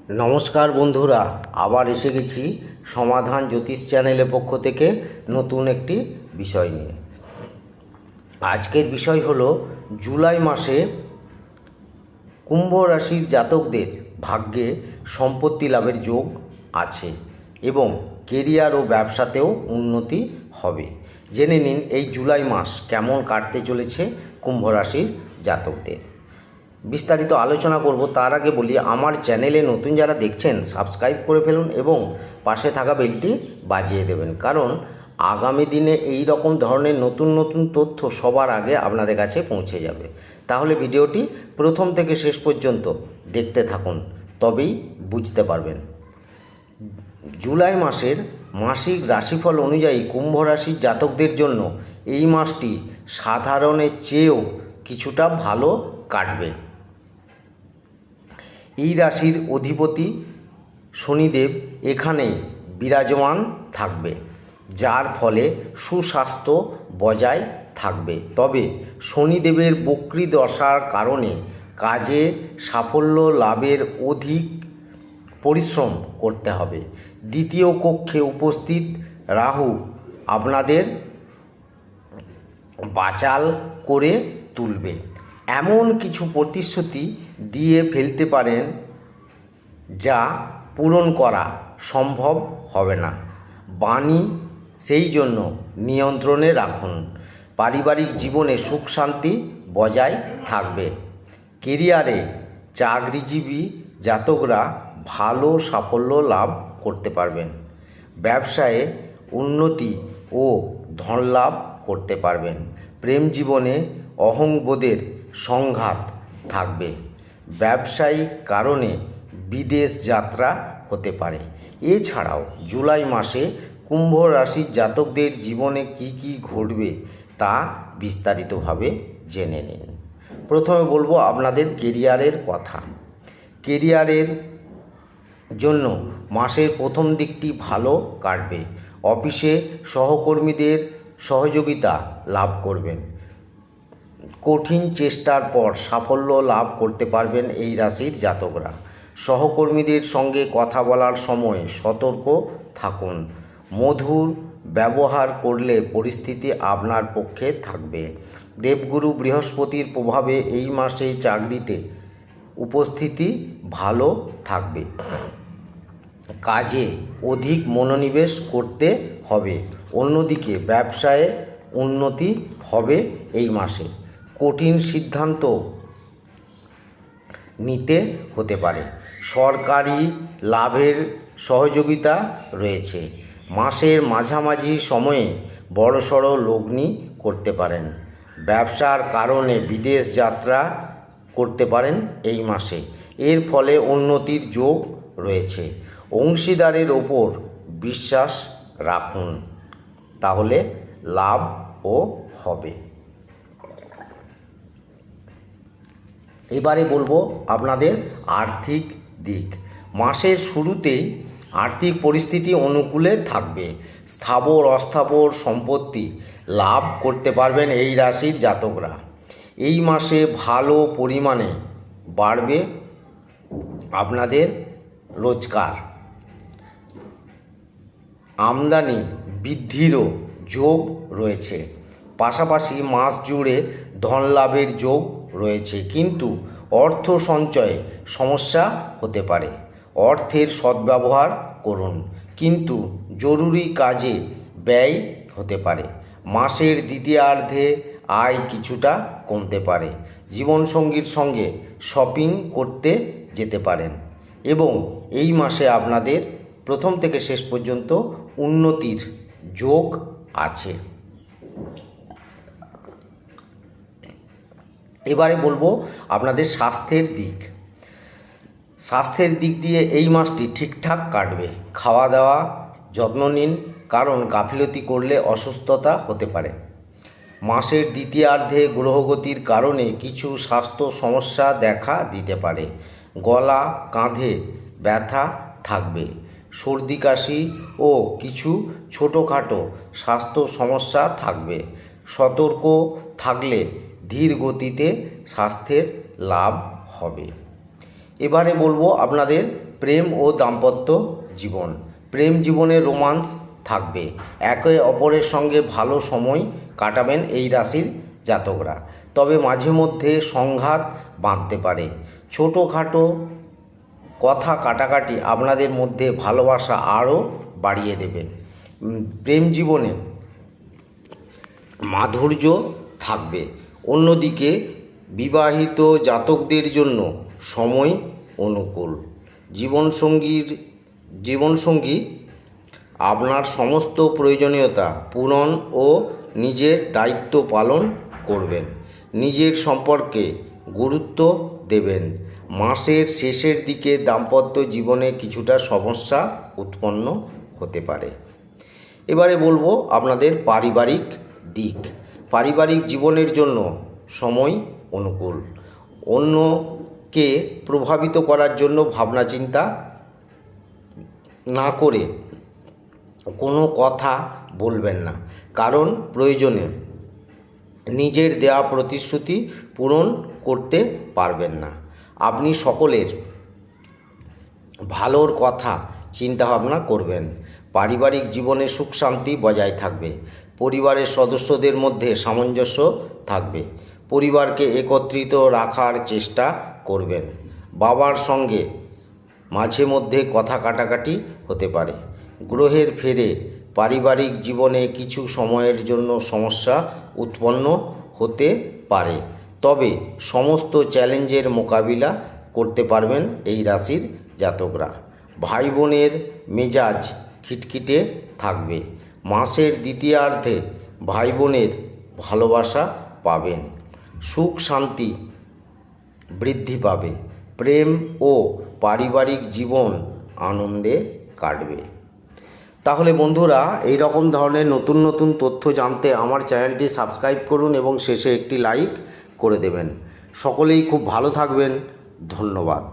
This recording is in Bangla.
নমস্কার বন্ধুরা, আবার এসে গেছি সমাধান জ্যোতিষ চ্যানেলের পক্ষ থেকে নতুন একটি বিষয় নিয়ে। আজকের বিষয় হলো জুলাই মাসে কুম্ভ রাশির জাতকদের ভাগ্যে সম্পত্তি লাভের যোগ আছে এবং কেরিয়ার ও ব্যবসাতেও উন্নতি হবে। জেনে নিন এই জুলাই মাস কেমন কাটতে চলেছে কুম্ভ রাশির জাতকদের। বিস্তারিত আলোচনা করব। তার আগে বলি, আমার চ্যানেলে নতুন যারা দেখছেন সাবস্ক্রাইব করে ফেলুন এবং পাশে থাকা বেলটি বাজিয়ে দেবেন, কারণ আগামী দিনে এই রকম ধরনের নতুন নতুন তথ্য সবার আগে আপনাদের কাছে পৌঁছে যাবে। তাহলে ভিডিওটি প্রথম থেকে শেষ পর্যন্ত দেখতে থাকুন, তবেই বুঝতে পারবেন। জুলাই মাসের মাসিক রাশিফল অনুযায়ী কুম্ভ রাশির জাতকদের জন্য এই মাসটি সাধারণের চেয়েও কিছুটা ভালো কাটবে। এই রাশির অধিপতি শনিদেব এখানে বিরাজমান থাকবে, যার ফলে সুস্বাস্থ্য বজায় থাকবে। তবে শনিদেবের বক্রী দশার কারণে কাজে সাফল্য লাভের অধিক পরিশ্রম করতে হবে। দ্বিতীয় কক্ষে উপস্থিত রাহু আপনাদের বাচাল করে তুলবে। এমন কিছু প্রতিশ্রুতি দিয়ে ফেলতে পারেন যা পূরণ করা সম্ভব হবে না। বাণী সেই জন্য নিয়ন্ত্রণে রাখুন। পারিবারিক জীবনে সুখ শান্তি বজায় থাকবে। কেরিয়ারে চাকরিজীবী জাতকরা ভালো সাফল্য লাভ করতে পারবেন। ব্যবসায়ে উন্নতি ও ধন লাভ করতে পারবেন। প্রেম জীবনে অহংবোধের সংঘাত থাকবে। ব্যবসায়িক কারণে বিদেশ যাত্রা হতে পারে। এছাড়াও জুলাই মাসে কুম্ভ রাশির জাতকদের জীবনে কি কি ঘটবে তা বিস্তারিতভাবে জেনে নিন। প্রথমে বলবো আপনাদের কেরিয়ারের কথা। কেরিয়ারের জন্য মাসের প্রথম দিকটি ভালো কাটবে। অফিসে সহকর্মীদের সহযোগিতা লাভ করবেন। কঠিন চেষ্টার পর সাফল্য লাভ করতে পারবেন এই রাশির জাতকরা। সহকর্মীদের সঙ্গে কথা বলার সময় সতর্ক থাকুন। মধুর ব্যবহার করলে পরিস্থিতি আপনার পক্ষে থাকবে। দেবগুরু বৃহস্পতির প্রভাবে এই মাসে চাকরিতে উপস্থিতি ভালো থাকবে। কাজে অধিক মনোনিবেশ করতে হবে। অন্যদিকে ব্যবসায়ে উন্নতি হবে এই মাসে। কঠিন সিদ্ধান্ত নিতে হতে পারে। সরকারি লাভের সহযোগিতা রয়েছে। মাসের মাঝামাঝি সময়ে বড়সড় লগ্নি করতে পারেন। ব্যবসার কারণে বিদেশ যাত্রা করতে পারেন এই মাসে। এর ফলে উন্নতির যোগ রয়েছে। অংশীদারের ওপর বিশ্বাস রাখুন, তাহলে লাভও হবে। এবারে বলবো আপনাদের আর্থিক দিক। মাসের শুরুতেই আর্থিক পরিস্থিতি অনুকূলে থাকবে। স্থাবর অস্থাবর সম্পত্তি লাভ করতে পারবেন এই রাশির জাতকরা। এই মাসে ভালো পরিমাণে বাড়বে আপনাদের রোজগার। আমদানি বৃদ্ধিরও যোগ রয়েছে। পাশাপাশি মাস জুড়ে ধন লাভের যোগ রয়েছে, কিন্তু অর্থ সঞ্চয়ে সমস্যা হতে পারে। অর্থের সদ্ব্যবহার করুন, কিন্তু জরুরি কাজে ব্যয় হতে পারে। মাসের দ্বিতীয়ার্ধে আয় কিছুটা কমতে পারে। জীবনসঙ্গীর সঙ্গে শপিং করতে যেতে পারেন এবং এই মাসে আপনাদের প্রথম থেকে শেষ পর্যন্ত উন্নতির যোগ আছে। এবারে বলবো আপনাদের স্বাস্থ্যের দিক। স্বাস্থ্যের দিক দিয়ে এই মাসটি ঠিকঠাক কাটবে। খাওয়া দাওয়া যত্ন নিন, কারণ গাফিলতি করলে অসুস্থতা হতে পারে। মাসের দ্বিতীয়ার্ধে গ্রহগতির কারণে কিছু স্বাস্থ্য সমস্যা দেখা দিতে পারে। গলা কাঁধে ব্যথা থাকবে। সর্দি কাশি ও কিছু ছোটোখাটো স্বাস্থ্য সমস্যা থাকবে। সতর্ক থাকলে ধীর গতিতে স্বাস্থ্যের লাভ হবে। এবারে বলবো আপনাদের প্রেম ও দাম্পত্য জীবন। প্রেম জীবনে রোমান্স থাকবে, একে অপরের সঙ্গে ভালো সময় কাটাবেন এই রাশির জাতকরা। তবে মাঝে মধ্যে সংঘাত বাঁধতে পারে। ছোটোখাটো কথা কাটাকাটি আপনাদের মধ্যে ভালোবাসা আরও বাড়িয়ে দেবে। প্রেম জীবনে মাধুর্য থাকবে। অন্যদিকে বিবাহিত জাতকদের জন্য সময় অনুকূল। জীবনসঙ্গী আপনার সমস্ত প্রয়োজনীয়তা পূরণ ও নিজের দায়িত্ব পালন করবেন। নিজের সম্পর্কে গুরুত্ব দেবেন। মাসের শেষের দিকে দাম্পত্য জীবনে কিছুটা সমস্যা উৎপন্ন হতে পারে। এবারে বলবো আপনাদের পারিবারিক দিক। পারিবারিক জীবনের জন্য সময় অনুকূল। অন্যকে প্রভাবিত করার জন্য ভাবনা চিন্তা না করে কোনো কথা বলবেন না, কারণ প্রয়োজনে নিজের দেওয়া প্রতিশ্রুতি পূরণ করতে পারবেন না। আপনি সকলের ভালোর কথা চিন্তাভাবনা করবেন। পারিবারিক জীবনে সুখ শান্তি বজায় থাকবে। পরিবারের সদস্যদের মধ্যে সামঞ্জস্য থাকবে। পরিবারকে একত্রিত রাখার চেষ্টা করবেন। বাবার সঙ্গে মাঝে মধ্যে কথা কাটাকাটি হতে পারে। গ্রহের ফেরে পারিবারিক জীবনে কিছু সময়ের জন্য সমস্যা উৎপন্ন হতে পারে, তবে সমস্ত চ্যালেঞ্জের মোকাবিলা করতে পারবেন এই রাশির জাতকরা। ভাই বোনের মেজাজ খিটখিটে থাকবে। মাসের দ্বিতীয়ার্ধে ভাই বোনের ভালোবাসা পাবেন। সুখ শান্তি বৃদ্ধি পাবে। প্রেম ও পারিবারিক জীবন আনন্দে কাটবে। তাহলে বন্ধুরা, এই রকম ধরনের নতুন নতুন তথ্য জানতে আমার চ্যানেলটি সাবস্ক্রাইব করুন এবং শেষে একটি লাইক করে দেবেন। সকলেই খুব ভালো থাকবেন। ধন্যবাদ।